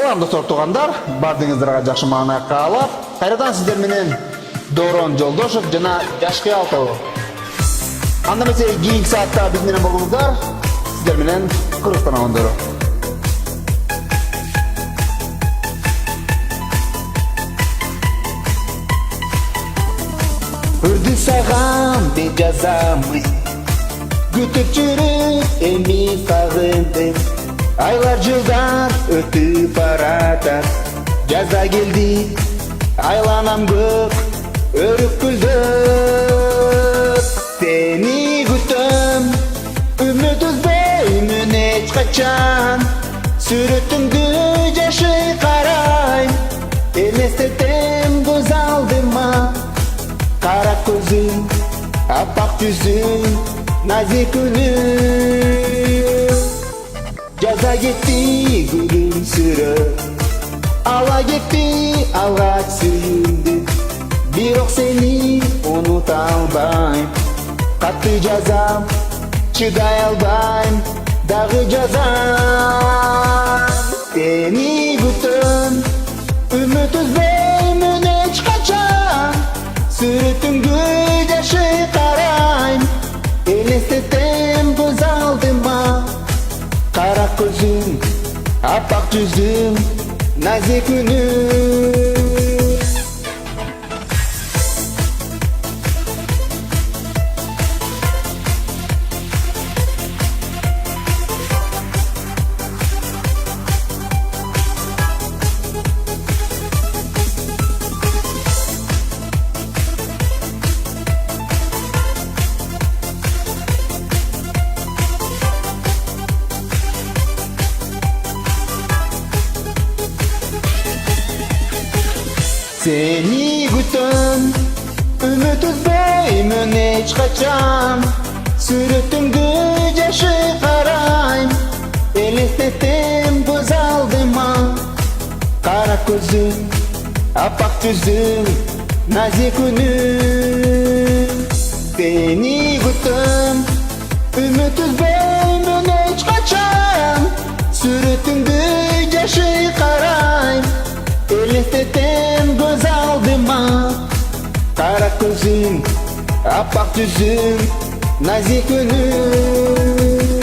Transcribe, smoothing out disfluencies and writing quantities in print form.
Салам достор туугандар, бардыгыңыздарга жакшы маана каалап, кайрадан сиздер менен Доорон Жолдошов жана Жашкы Алтау. Анда эмесе кийинки саатта биз менен болуңуздар, сиздер менен Кыргызстан амандары. Үрдү сагам деп жазамын, күтүп жүрүп эми сагындым. Aylar жылдар өтүп баратат, жаза келди, айланам көп, өрүп гүлдөп. Сени күтөм, үмүт үзбөймүн эч качан, сүрөтүңдү жашы карайм, элестетем көз алдыма. Кара көзүң, аппак жүзүң, назик үнүң. Жаза кетти күлүмсүрөп, ала кетти алгач сүйүндү. Бирок сени унута албайм, катты жазам, чыдай албайм, дагы жазам. Сени күтөм, үмүт үзбөймүн эч качан, сүрөтүңдү жашы карайм, элестетем көз алдыма. Кара көзүң, аппак жүзүң, назик үнүң. Seni күтөм, үмүт үзбөймүн эч качан, сүрөтүңдү жашы карайм, элестетем көз алдыма. Кара көзүң, аппак жүзүң, назик үнүң. Сени күтөм, үмүт үзбөймүн эч качан, сүрөтүңдү жашы карайм, элестетем көз алдыма. Кара көзүң, аппак жүзүң, назик үнүң.